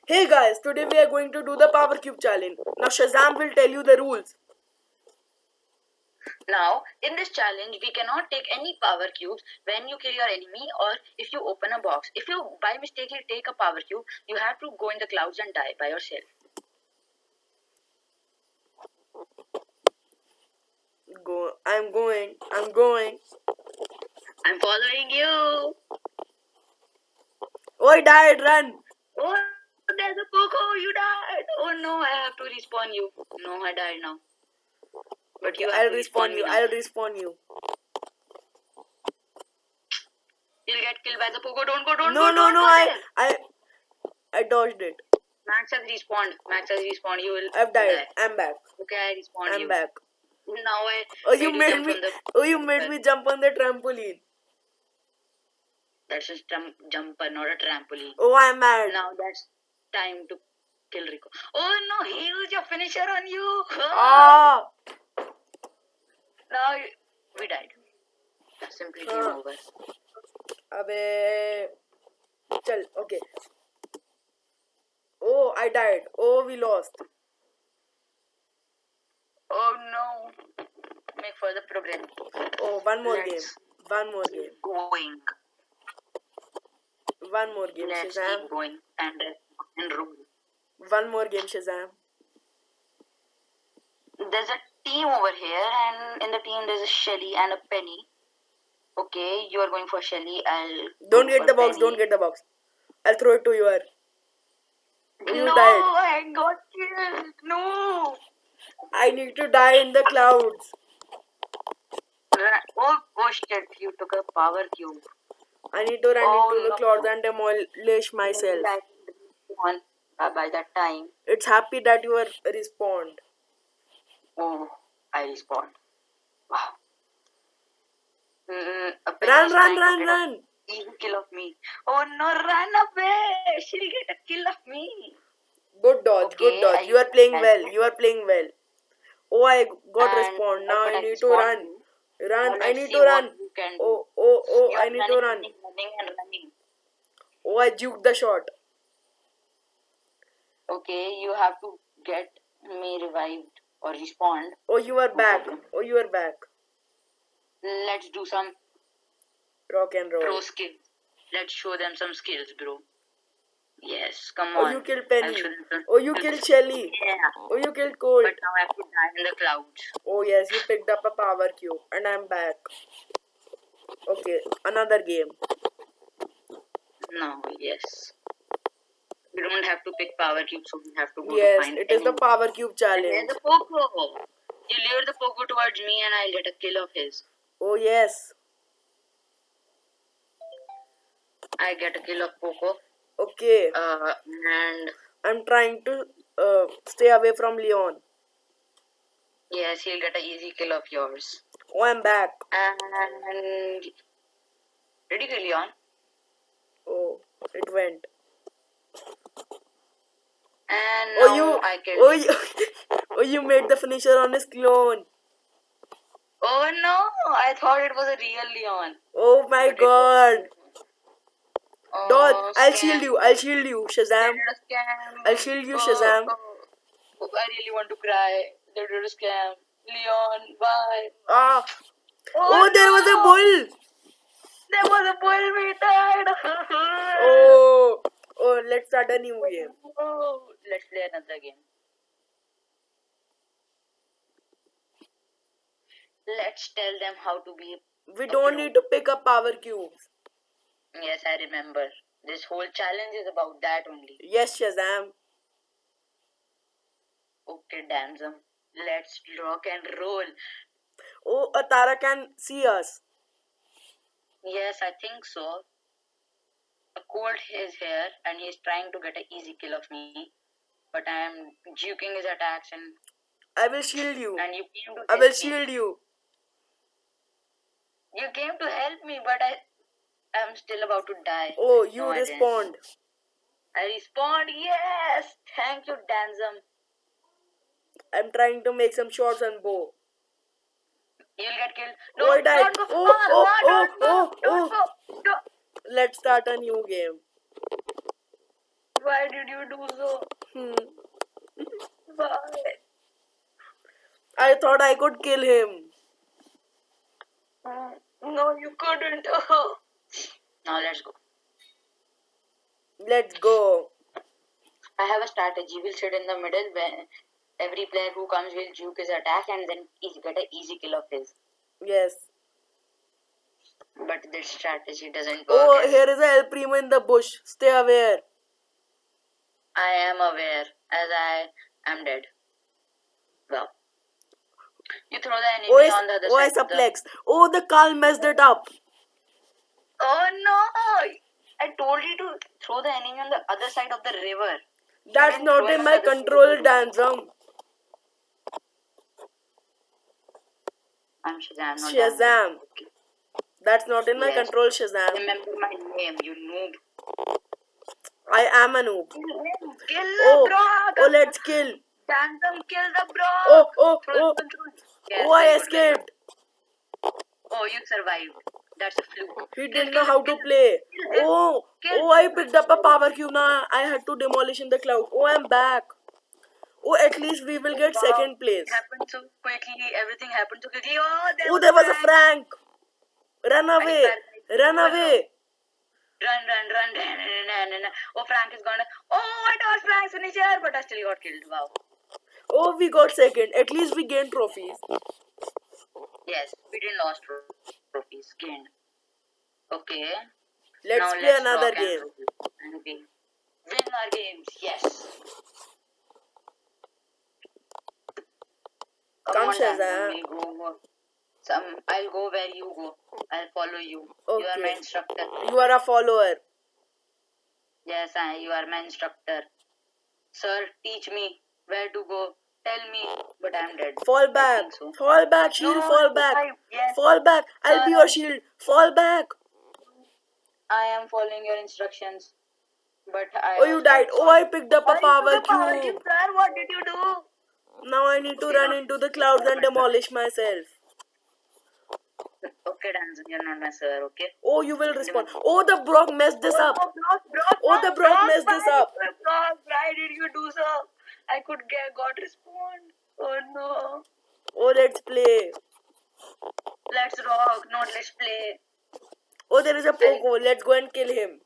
Hey guys, today we are going to do the Power Cube challenge. Now Shazam will tell you the rules. Now, in this challenge, we cannot take any power cubes when you kill your enemy or if you open a box. If you by mistake take a power cube, you have to go in the clouds and die by yourself. Go. I'm going. I'm going. I'm following you. Oh, I died. Run. Oh, there's a Poco. You died. Oh no, I have to respawn you. No, I died now. But Okay, you have I'll to respawn respawn me you. now. I'll respawn you. You'll get killed by the Poco. Don't go. Don't No, go. no, Don't no. go there. I dodged it. Max has respawned. Max has respawned. You will I've died. die. I'm back. Okay, I respawned I'm you. back. Now I Oh, you made made jump me. on the. Oh, you made me jump on the trampoline. That's a jumper, not a trampoline. Oh, I'm mad. Now that's time to kill Rico. Oh no, he used your finisher on you. Ah. Now we died. That's simply game over. Abey. Chal. Okay. Oh, I died. Oh, we lost. Oh no. Make further progress. Oh, one more Let's game. One more game. keep going. One more game, Let's Shazam. keep going and rule. One more game, Shazam. There's a team over here, and in the team there's a Shelly and a Penny. Okay, you are going for Shelly. I'll Don't go get for the box. Penny. Don't get the box. I'll throw it to you. You No, died. I got killed. No. I need to die in the clouds. Oh shit, you took a power cube. I need to run Oh, into the no. clouds and demolish myself. One by that time. It's happy that you are respawned. Oh, I respawned. Wow. A Penny Run, is run, trying to run, get run. a easy kill of me. Oh no, run away! She'll get a kill of me. Good dodge, good Okay, dodge. I You are playing can- well. You are playing well. Oh, I got And respawned. Now but I I need to respawned run. you. Run. Now I let's need see to what run. you can do. Oh, You I are need to run. running and running. Oh, I juked the shot. Okay, you have to get me revived or respawned. Oh, you are back. Oh, you are back. Let's do some Rock and roll. pro skills. Let's show them some skills, bro. Yes, come Oh, on. you killed I'll Penny. show them some Oh, you skills. killed Shelly. Yeah. Oh, you killed Colt. But now I have to die in the clouds. Oh, yes, you picked up a power cube. And I'm back. Okay, another game. No, yes. We don't have to pick power cube, so we have to go to Yes, find it is the enemy. power cube And challenge. there's a Poco. You lure the Poco towards me and I'll get a kill of his. Oh, yes. I get a kill of Poco. Okay, And I'm trying to stay away from Leon. yes, he'll get an easy kill of yours. Oh, I'm back. And did you kill Leon? Oh, it went. And Oh, now you. I killed. Oh, you. Oh, you made the finisher on his clone. Oh no! I thought it was a real Leon. Oh my But it god. Oh, Dodge. I'll scam. shield you. I'll shield you. They Shazam. did a scam. I'll shield you, Shazam. Oh, I really want to cry. They did a scam. Leon, bye. Ah. Oh, there was a bull. There was a bull. We died. Oh. Oh, let's start a new game. Oh, let's play another game. Let's tell them how to be. We don't need to pick up power cubes. Yes, I remember. This whole challenge is about that only. Yes, Shazam. Okay, Danzam. Let's rock and roll. Oh, Atara can see us. Yes, I think so. A Colt is here and he's trying to get an easy kill of me. But I am juking his attacks and I will shield you. you came to I help will me. shield you. You came to help me, but I'm still about to die. Oh, you No, I didn't. respawned. I respawned. Yes, thank you, Danzam. I'm trying to make some shots on bow. You'll get killed. Oh, No, I died. don't go. Oh. Don't go. Let's start a new game. Why did you do so? I thought I could kill him. No, you couldn't. Now let's go. Let's go. I have a strategy. We'll sit in the middle when every player who comes will juke his attack and then get an easy kill of his. Yes. But this strategy doesn't work. Oh, here is a El Primo in the bush. Stay aware. I am aware as I am dead. Well, you throw the enemy on the other I side. suplex. Oh, the Carl messed it up. Oh no! I told you to throw the enemy on the other side of the river. That's not in my control, Danzam. I'm Shazam, not Shazam. Okay. That's not in my control, Shazam. Remember my name, you noob. I am a noob. Kill the Brock! Oh, let's kill. Danzam, kill the Brock! Oh. Yes, Oh, I escaped. Oh, you survived. That's a fluke. He didn't know how to play. Oh, I picked up a power cube now. I had to demolish in the cloud. Oh, I'm back. Oh, at least we will get second place. It happened so quickly. Everything happened so quickly. Oh, there was a Frank. Run away. Run away. Run. Oh, Frank is gone. Oh, I tossed Frank's finisher, but I still got killed. Wow. Oh, we got second. At least we gained trophies. Yes, we didn't lost trophies. Gained. Okay. Let's play another game. And we win our games. Yes. Come, on, Shazam. I'll go where you go. I'll follow you. Okay. You are my instructor. You are a follower. Yes, you are my instructor. Sir, teach me where to go. Tell me, but I'm dead. Fall back. So. Fall back, shield, fall back. Yes. Fall back. I'll be your shield. Fall back. I am following your instructions. But Oh, you died. Oh, I picked up a power cube. Sir, what did you do? Now I need to run into the clouds and demolish myself. Okay, Danzan, you're not my sir, okay? Oh, you will respond. Oh, the Brock messed this up. The Brock messed this up. Brock, why did you do so? I could got respond. Oh no. Oh, let's play. Let's rock, not let's play. Oh, there is a Poco. Let's go and kill him.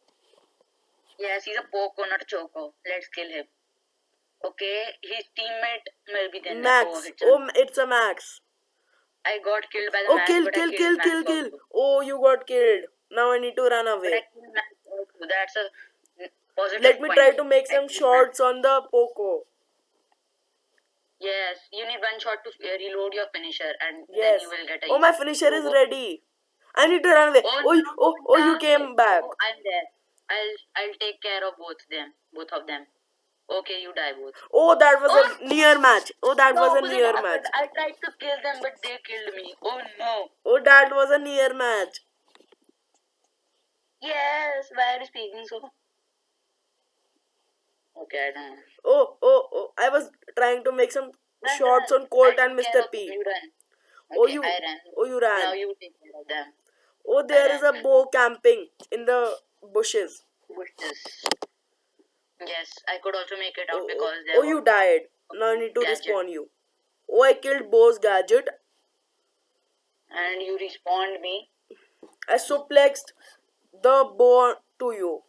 Yes, he's a Poco, not a Choco. Let's kill him. Okay, his teammate will be then. Max. Oh, it's a Max. I got killed by the Max. Kill. Oh, you got killed. Now I need to run away. That's a positive Let me point. try to make some shots on the Poco. Yes, you need one shot to reload your finisher and then you will get a... Oh, my finisher is ready. I need to run away. Oh, you came back. Oh, I'm there. I'll take care of both of them. Okay, you die both. Oh, that was a near match. Oh, that was a near match. I tried to kill them, but they killed me. Oh no. Oh, that was a near match. Yes, why are you speaking so? Okay, I don't know. Oh, I was trying to make some shots on Colt and Mr. P. You run. Okay, I ran. You ran. Now you take care of them. Oh, there is a bow camping in the bushes. Yes, I could also make it out because there. Oh, you died. Now I need to respawn you. Oh, I killed Bo's gadget. And you respawned me. I suplexed the bow to you.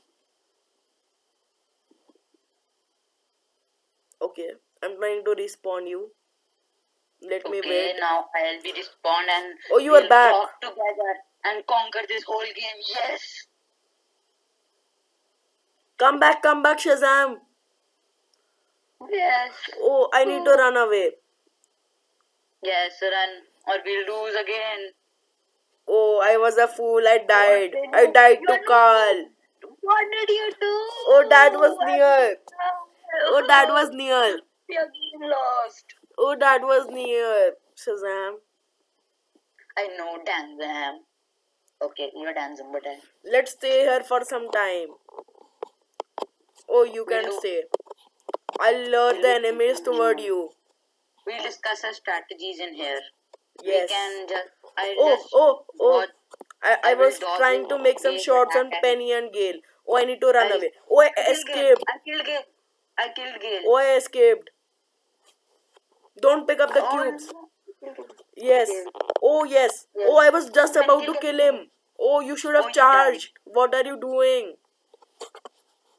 Okay, I'm trying to respawn you. Let me wait. Now I'll be respawned and you are back. Walk together and conquer this whole game. Yes. Come back, Shazam. Yes. Oh, I need to run away. Yes, run or we'll lose again. Oh, I was a fool. I died. I died to Carl. What did you do? Oh, that was near. Oh, that was near. We again lost. Oh, that was near. Shazam. I know, Danzam. Okay, you're Danzam, but let's stay here for some time. Oh, you can stay. I'll lure the enemies toward you. We'll discuss our strategies in here. Yes. We can just... I was trying to make some shots on Penny and Gale. Oh, I need to run away. Oh, I escaped. I killed Gale. Oh, I escaped. Don't pick up the cubes. Yes. Okay. Oh, yes. Yes. Oh, I was just When about he'll to get kill him. Oh, you should Oh, have you died. charged. What are you doing?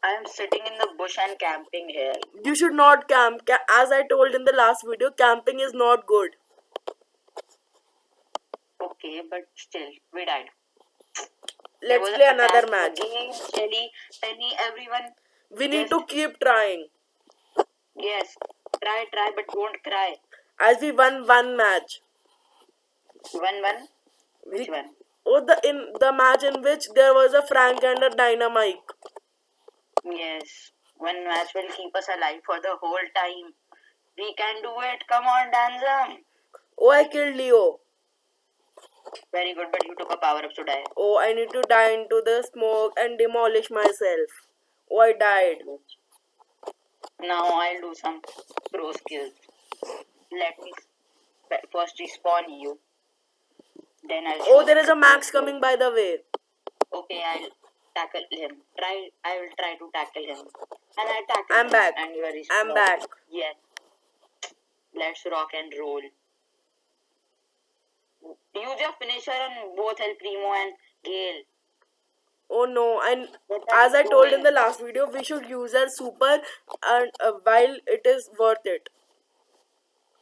I am sitting in the bush and camping here. You should not camp. As I told in the last video, camping is not good. Okay, but still, we died. There Let's was play an another attack match. again. Shelly, Penny, everyone. We need Just to keep trying. yes, try, but don't cry. As we won one match. 1-1. Which We, one? in the match in which there was a Frank and a Dynamite. Yes, one match will keep us alive for the whole time. We can do it. Come on, Danzam. Oh, I killed Leo. Very good, but you took a power up to die. Oh, I need to die into the smoke and demolish myself. Oh, I died. Now I'll do some pro skills. Let me first respawn you. Then I'll. Oh, there is a Max coming by the way. Okay, I'll tackle him. I will try to tackle him. And I tackle I'm him. back. And you are I'm respawned. back. Yes. Let's rock and roll. Use your finisher on both El Primo and Gale. Oh no, and What are as you I told in doing? the last video, we should use our super and while it is worth it.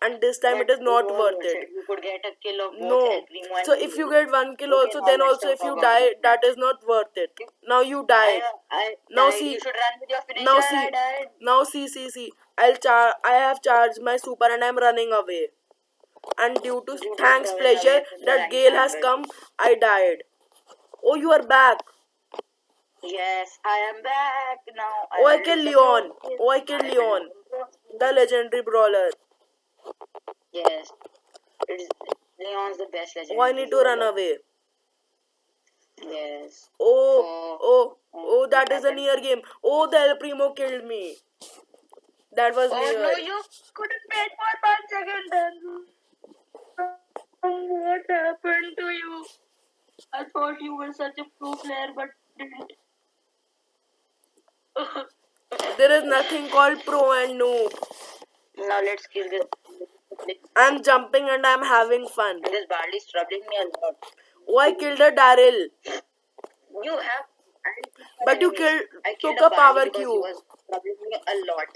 And this time But it is not was worth it. You could get a kill of both El No. Primo and So Gale. if you get one kill Okay, also, now then let's also talk if you about die, that. that is not worth it. Now you died. I Now died. see. You should run with your finisher. Now I see. died. Now see. I have charged my super and I'm running away. And due to You don't thanks run pleasure away from the that right Gale has angle. come, I died. Oh, you are back. Yes, I am back now. Oh, I will killed do the Leon. pro skill. Oh, I killed I will Leon. do the pro skill. The legendary brawler. Yes, Leon's the best legend. Oh, I need to run away. Yes. Oh, that is a near game. Oh, the El Primo killed me. That was Oh near. no, you couldn't wait for 1 second then. What happened to you? I thought you were such a pro player, but didn't. There is nothing called pro and noob. Now let's kill this. I'm jumping and I'm having fun. This barley is troubling me a lot. Oh, I killed a Daryl. You have. But you I took killed a barley power because he cube. was troubling me a lot.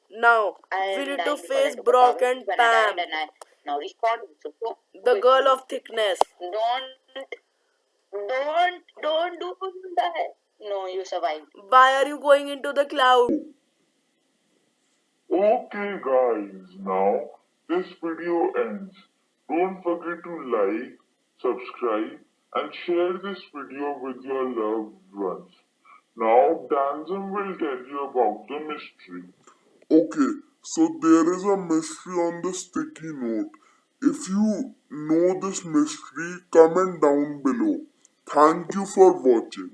Now, I we am need to dying because I face took a Brock power and cube Pam. I died and I now respawned. So The girl of thickness. Don't do that. No, you survived. Why are you going into the cloud? Okay guys, now this video ends. Don't forget to like, subscribe and share this video with your loved ones. Now Danzam will tell you about the mystery. Okay, so there is a mystery on the sticky note. If you know this mystery, comment down below. Thank you for watching.